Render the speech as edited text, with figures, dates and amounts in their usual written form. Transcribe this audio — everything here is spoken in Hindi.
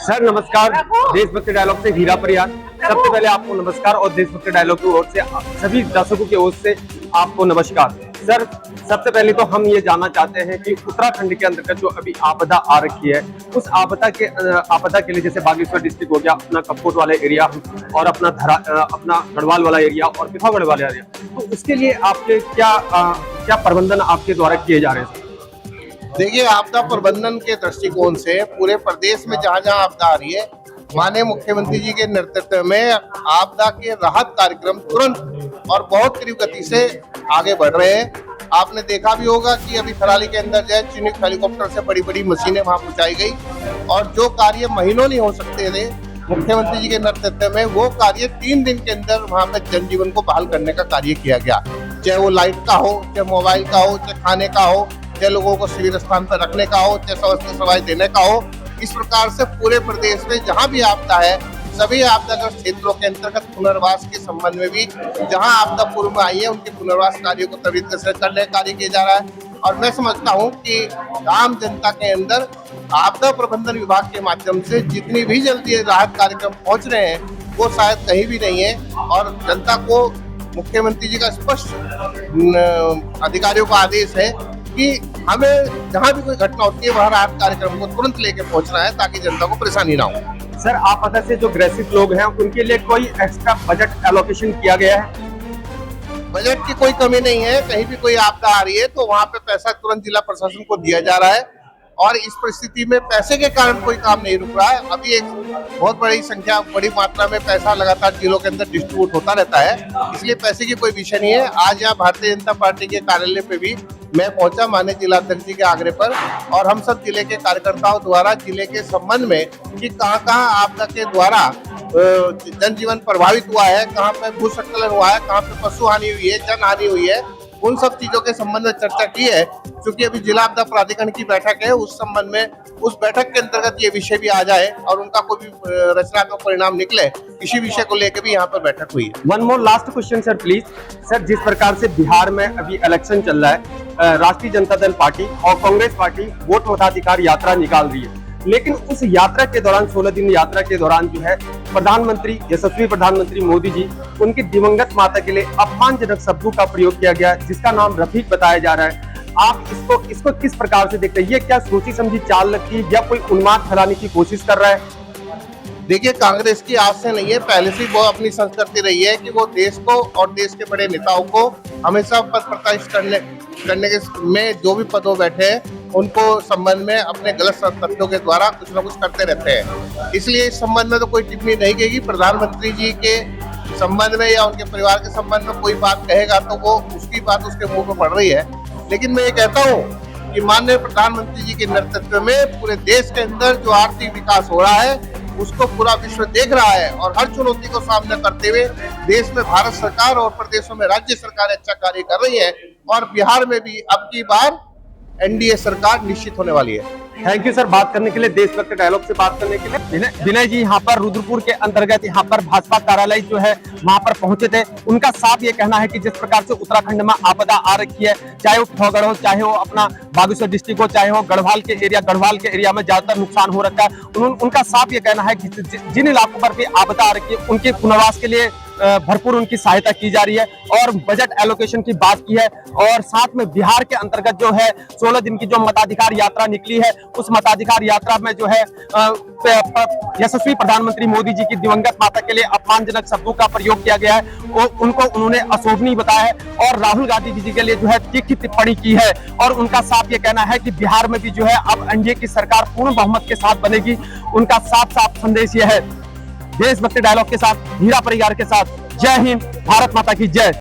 सर नमस्कार, देशभक्ति डायलॉग से हीरा परियार। सबसे पहले आपको नमस्कार और देशभक्ति डायलॉग की ओर से सभी दर्शकों की ओर से आपको नमस्कार। सर सबसे पहले तो हम ये जानना चाहते हैं कि उत्तराखंड के अंतर्गत जो अभी आपदा आ रखी है, उस आपदा के लिए जैसे बागेश्वर डिस्ट्रिक्ट हो गया, अपना कपकोट वाला एरिया और अपना गढ़वाल वाला एरिया और पिथौरागढ़ वाला एरिया, तो उसके लिए आपके क्या प्रबंधन आपके द्वारा किए जा रहे हैं? देखिए, आपदा प्रबंधन के दृष्टिकोण से पूरे प्रदेश में जहाँ जहाँ आपदा आ रही है, माननीय मुख्यमंत्री जी के नेतृत्व में आपदा के राहत कार्यक्रम तुरंत और बहुत तीव्र गति से आगे बढ़ रहे हैं। आपने देखा भी होगा कि अभी थराली के अंदर जो है चिनूक हेलीकॉप्टर से बड़ी बड़ी मशीनें वहां पहुंचाई गई और जो कार्य महीनों नहीं हो सकते थे, मुख्यमंत्री जी के नेतृत्व में वो कार्य 3 दिन के अंदर वहां पे जनजीवन को बहाल करने का कार्य किया गया। चाहे वो लाइट का हो, चाहे मोबाइल का हो, चाहे खाने का हो, चाहे लोगों को शिविर स्थान पर रखने का हो, चाहे स्वास्थ्य सेवाएं देने का हो। इस प्रकार से पूरे प्रदेश में जहां भी आपदा है, सभी आपदाग्रस्त क्षेत्रों के अंतर्गत पुनर्वास के संबंध में भी जहां आपदा पूर्व में आई है, उनके पुनर्वास कार्यों को त्वरित करने का कार्य किया जा रहा है। और मैं समझता हूं कि आम जनता के अंदर आपदा प्रबंधन विभाग के माध्यम से जितनी भी जल्दी राहत कार्यक्रम पहुंच रहे हैं, वो शायद कहीं भी नहीं है। और जनता को मुख्यमंत्री जी का स्पष्ट अधिकारियों का आदेश है कि हमें जहां भी कोई घटना होती है वहां राहत कार्यक्रम को तुरंत लेके पहुंचना है, ताकि जनता को परेशानी ना हो। सर आपदा से जो ग्रसित लोग हैं उनके लिए कोई एक्स्ट्रा बजट एलोकेशन किया गया है? बजट की कोई कमी नहीं है। कहीं भी कोई आपदा आ रही है तो वहां पे पैसा तुरंत जिला प्रशासन को दिया जा रहा है और इस परिस्थिति में पैसे के कारण कोई काम नहीं रुक रहा है। अभी एक बहुत बड़ी मात्रा में पैसा लगातार जिलों के अंदर डिस्ट्रीब्यूट होता रहता है, इसलिए पैसे की कोई विषय नहीं है। आज यहाँ भारतीय जनता पार्टी के कार्यालय पे भी मैं पहुंचा माननीय जिलाध्यक्ष जी के आग्रह पर, और हम सब जिले के कार्यकर्ताओं द्वारा जिले के संबंध में कि कहाँ आपदा के द्वारा जनजीवन प्रभावित हुआ है, कहाँ पे भूस्खलन हुआ है, कहाँ पे पशु हानि हुई है, जन हानि हुई है, उन सब चीजों के संबंध में चर्चा की है। क्योंकि अभी जिला आपदा प्राधिकरण की बैठक है, उस संबंध में उस बैठक के अंतर्गत ये विषय भी आ जाए और उनका कोई भी रचनात्मक परिणाम निकले, इसी विषय को लेकर भी यहाँ पर बैठक हुई है। One more last question sir please. Sir जिस प्रकार से बिहार में अभी इलेक्शन चल रहा है, राष्ट्रीय जनता दल पार्टी और कांग्रेस पार्टी वोट मताधिकार यात्रा निकाल रही है, लेकिन उस यात्रा के दौरान 16 दिन यात्रा के दौरान जो है प्रधानमंत्री यशस्वी प्रधानमंत्री मोदी जी, उनकी दिवंगत माता के लिए अपमानजनक शब्दों का प्रयोग किया गया, जिसका नाम रफीक बताया जा रहा है। आप इसको किस प्रकार से देखते हैं? ये क्या सोची समझी चाल लगती है या कोई उन्माद फैलाने की कोशिश कर रहा है? देखिए, कांग्रेस की आज से नहीं है, पहले से वो अपनी संस्कृति रही है कि वो देश को और देश के बड़े नेताओं को हमेशा पद प्रतिष्ठित करने के में जो भी पदों बैठे हैं उनको संबंध में अपने गलत तथ्यों के द्वारा कुछ न कुछ करते रहते हैं। इसलिए इस संबंध में तो कोई टिप्पणी नहीं कहेगी। प्रधानमंत्री जी के संबंध में या उनके परिवार के संबंध में कोई बात कहेगा तो वो उसकी बात उसके मुंह में पड़ रही है। लेकिन मैं ये कहता हूँ कि माननीय प्रधानमंत्री जी के नेतृत्व में पूरे देश के अंदर जो आर्थिक विकास हो रहा है, उसको पूरा विश्व देख रहा है और हर चुनौती को सामना करते हुए देश में भारत सरकार और प्रदेशों में राज्य सरकार अच्छा कार्य कर रही है और बिहार में भी अब की बार एनडीए सरकार निश्चित होने वाली है। थैंक यू सर बात करने के लिए, देशभक्त डायलॉग से बात करने के लिए। विनय जी यहाँ पर रुद्रपुर के अंतर्गत यहाँ पर भाजपा कार्यालय जो है वहां पर पहुंचे थे। उनका साफ ये कहना है कि जिस प्रकार से उत्तराखंड में आपदा आ रखी है, चाहे वो पिथौरागढ़ हो, चाहे वो अपना बागेश्वर डिस्ट्रिक्ट हो, चाहे वो गढ़वाल के एरिया में ज्यादातर नुकसान हो रखा है। उनका साफ ये कहना है कि जिन इलाकों पर भी आपदा आ रखी है उनके पुनर्वास के लिए भरपूर उनकी सहायता की जा रही है और बजट एलोकेशन की बात की है। और साथ में बिहार के अंतर्गत जो है 16 दिन की जो मताधिकार यात्रा निकली है, उस मताधिकार यात्रा में जो है यशस्वी प्रधानमंत्री मोदी जी की दिवंगत माता के लिए अपमानजनक शब्दों का प्रयोग किया गया है। उनको उन्होंने अशोभनीय बताया है और राहुल गांधी जी के लिए जो है तीखी टिप्पणी की है। और उनका साफ ये कहना है कि बिहार में भी जो है अब एनडीए की सरकार पूर्ण बहुमत के साथ बनेगी। उनका साफ संदेश यह है। देशभक्ति डायलॉग के साथ, हीरा परिवार के साथ, जय हिंद, भारत माता की जय।